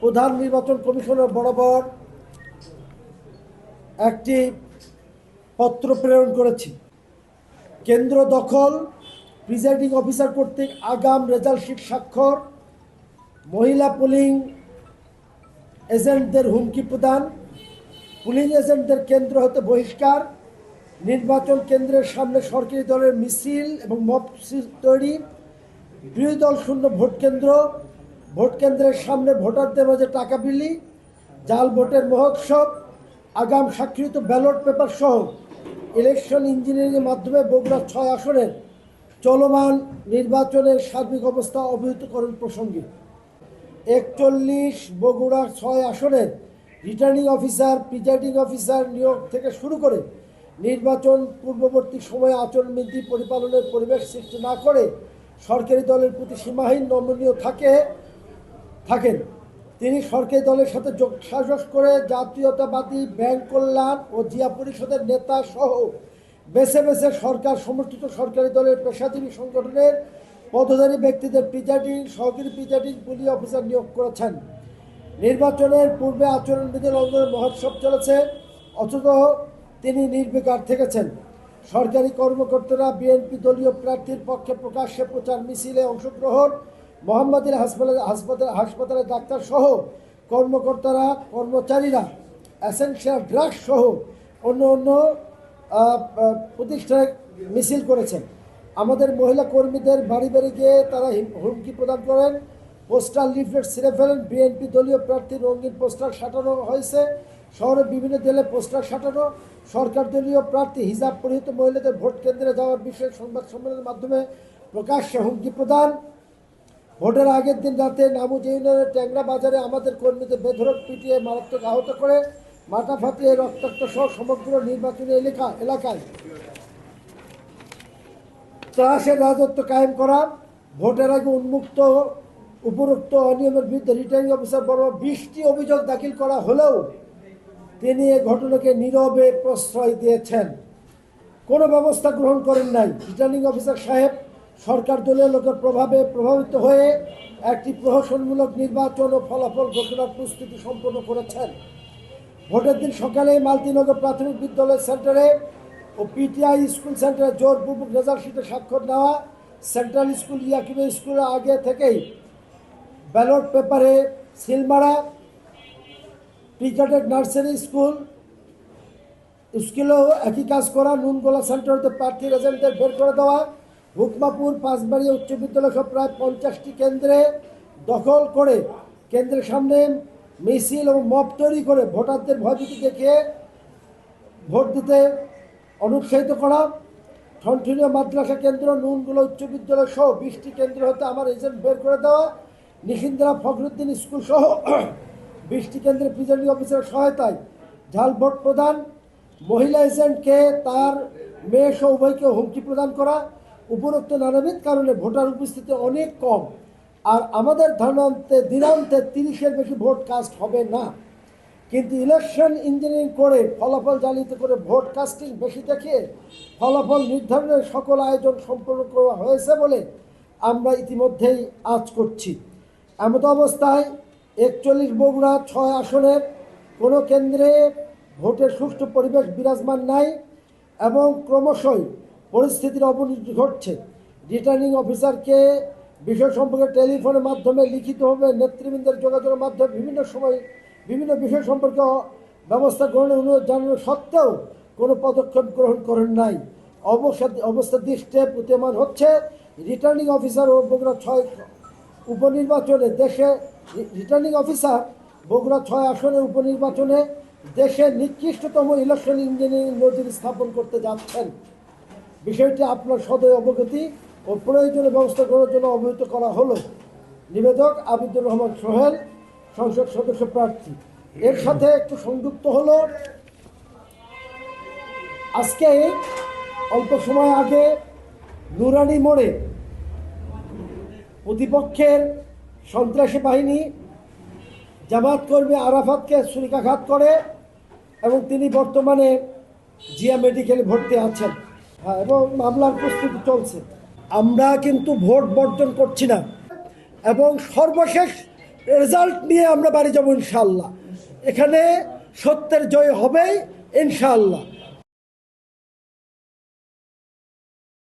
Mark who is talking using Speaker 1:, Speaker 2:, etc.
Speaker 1: প্রধান নির্বাচন কমিশনার বরাবর একটি পত্র প্রেরণ করেছি। কেন্দ্র দখল, প্রিজাইডিং অফিসার কর্তৃক আগাম রেজাল্ট শিট স্বাক্ষর, মহিলা পুলিং এজেন্টদের হুমকি প্রদান, পুলিং এজেন্টদের কেন্দ্র হতে বহিষ্কার, নির্বাচন কেন্দ্রের সামনে সরকারি দলের মিছিল এবং মব তৈরি, বিরোধী দল শূন্য ভোট কেন্দ্র, ভোট কেন্দ্রের সামনে ভোটারদের মাঝে টাকা বিলি, জাল ভোটের মহোৎসব, আগাম স্বাক্ষরিত ব্যালট পেপার সহ ইলেকশন ইঞ্জিনিয়ারিংয়ের মাধ্যমে বগুড়া 6 আসনের চলমান নির্বাচনের সার্বিক অবস্থা অবহিতকরণ প্রসঙ্গে 41 বগুড়া 6 আসনের রিটার্নিং অফিসার, প্রিজাইডিং অফিসার নিয়োগ থেকে শুরু করে নির্বাচন পূর্ববর্তী সময়ে আচরণবিধি পরিপালনের পরিবেশ সৃষ্টি না করে সরকারি দলের প্রতি সীমাহীন নমনীয় থাকেন। তিনি সরকারি দলের সাথে যোগসাজশ করে জাতীয়তাবাদী ব্যাংক কল্যাণ ও জিয়া পরিষদের নেতা সহ বেছে বেছে সরকার সমর্থিত সরকারি দলের পেশাজীবী সংগঠনের পদধারী ব্যক্তিদের প্রিজাইডিং, সহকারী প্রিজাইডিং, পুলিশ অফিসার নিয়োগ করেছেন। নির্বাচনের পূর্বে আচরণবিধি লঙ্ঘনের মহোৎসব চলেছে, অথচ তিনি নির্বিকার থেকেছেন। সরকারি কর্মকর্তারা বিএনপি দলীয় প্রার্থীর পক্ষে প্রকাশ্যে প্রচার মিছিলে অংশগ্রহণ, মোহাম্মদীর হাসপাতালে ডাক্তার সহ কর্মচারীরা এসেনশিয়াল ড্রাগস সহ অন্য প্রতিষ্ঠানে মিছিল করেছেন। আমাদের মহিলা কর্মীদের বাড়ি বাড়ি গিয়ে তারা হুমকি প্রদান করেন, পোস্টার লিফলেট ছিঁড়ে ফেলেন। বিএনপি দলীয় প্রার্থীর রঙিন পোস্টার সাঁটানো হয়েছে, শহরের বিভিন্ন জেলায় পোস্টার সাঁটানো। সরকার দলীয় প্রার্থী হিজাব পরিহিত মহিলাদের ভোট কেন্দ্রে যাওয়ার বিষয়ে সংবাদ সম্মেলনের মাধ্যমে প্রকাশ্যে হুমকি প্রদান। ভোটের আগের দিন রাতে নামুজ ইউনিয়নের ট্যাংরা বাজারে আমাদের কর্মীদের বেধড়ক পিটিয়ে মারাত্মক আহত করে মাথা ফাটিয়ে রক্তাক্ত সহ সমগ্র নির্বাচনী এলাকায় ত্রাসের রাজত্ব কায়েম করা। ভোটের আগে উপরোক্ত অনিয়মের বিরুদ্ধে রিটার্নিং অফিসার বরাবর 20টি অভিযোগ দাখিল করা হলেও তিনি এ ঘটনাকে নীরবে প্রশ্রয় দিয়েছেন, কোনো ব্যবস্থা গ্রহণ করেন নাই। রিটার্নিং অফিসার সাহেব সরকার দলীয় লোকের প্রভাবিত হয়ে একটি প্রহসনমূলক নির্বাচন ও ফলাফল ঘোষণার প্রস্তুতি সম্পন্ন করেছেন। ভোটের দিন সকালে মালতীনগর প্রাথমিক বিদ্যালয় সেন্টারে ও পিটিআই স্কুল সেন্টারে জোরপূর্বক রেজাল্ট শিটে স্বাক্ষর নেওয়া, সেন্ট্রাল স্কুল ইয়াকিবে স্কুলের আগে থেকেই ব্যালট পেপারে সিল মারা, প্রিকেটেড নার্সারি স্কুলেও একই কাজ করা, নুনগোলা সেন্টার হতে প্রার্থীর এজেন্টদের বের করে দেওয়া, হুকমাপুর, পাঁচবাড়িয়া উচ্চ বিদ্যালয় সহ প্রায় 50টি কেন্দ্রে দখল করে কেন্দ্রের সামনে মিছিল এবং মব তৈরি করে ভোটারদের ভয়ভীতি দেখিয়ে ভোট দিতে অনুৎসাহিত করা, ঠনঠনিয়া মাদ্রাসা কেন্দ্র, নুনগোলা উচ্চ বিদ্যালয় সহ 20টি কেন্দ্র হতে আমার এজেন্ট বের করে দেওয়া, নিশিন্দ্রা ফখরুদ্দিন স্কুল সহ 20টি কেন্দ্রে প্রিজাইডিং অফিসারের সহায়তায় ঝাল ভোট প্রদান, মহিলা এজেন্টকে তার মেয়ে সহ উভয়কে হুমকি প্রদান করা। উপরোক্ত নানাবিধ কারণে ভোটার উপস্থিতি অনেক কম। আর আমাদের দিনান্তে 30-এর বেশি ভোট কাস্ট হবে না, কিন্তু ইলেকশন ইঞ্জিনিয়ারিং করে ফলাফল জালিয়াতি করে ভোট কাস্টিং বেশি দেখে ফলাফল নির্ধারণের সকল আয়োজন সম্পন্ন করা হয়েছে বলে আমরা ইতিমধ্যেই আজ করছি। এমত অবস্থায় 41 বগুড়া 6 আসনের কোনো কেন্দ্রে ভোটের সুষ্ঠু পরিবেশ বিরাজমান নাই এবং ক্রমশই পরিস্থিতির অবনতি ঘটছে। রিটার্নিং অফিসারকে বিষয় সম্পর্কে টেলিফোনের মাধ্যমে, লিখিতভাবে নেতৃবৃন্দের যোগাযোগের মাধ্যমে বিভিন্ন বিষয় সম্পর্কে ব্যবস্থা গ্রহণের অনুরোধ জানানো সত্ত্বেও কোনো পদক্ষেপ গ্রহণ করেন নাই। অবস্থা দৃষ্টে প্রতীয়মান হচ্ছে রিটার্নিং অফিসার ও বগুড়া 6 উপনির্বাচনে রিটার্নিং অফিসার বগুড়া 6 আসনের উপনির্বাচনে দেশের নিকৃষ্টতম ইলেকশন ইঞ্জিনিয়ারিং নজির স্থাপন করতে যাচ্ছেন। বিষয়টি আপনার সদয় অবগতি ও প্রয়োজনীয় ব্যবস্থা গ্রহণের জন্য অবহিত করা হলো। নিবেদক আবিদুর রহমান সোহেল, সংসদ সদস্য প্রার্থী। এর সাথে একটু সংযুক্ত হলো, আজকে অল্প সময় আগে নুরানি মোড়ে প্রতিপক্ষের সন্ত্রাসী বাহিনী জামায়াত কর্মী আরাফাতকে ছুরিকাঘাত করে এবং তিনি বর্তমানে জিয়া মেডিকেলে ভর্তি আছেন এবং মামলার প্রস্তুতি চলছে। আমরা কিন্তু ভোট বর্জন করছি না এবং সর্বশেষ রেজাল্ট নিয়ে আমরা বাড়ি যাব ইনশাআল্লাহ। এখানে সত্যের জয় হবেই ইনশাআল্লাহ।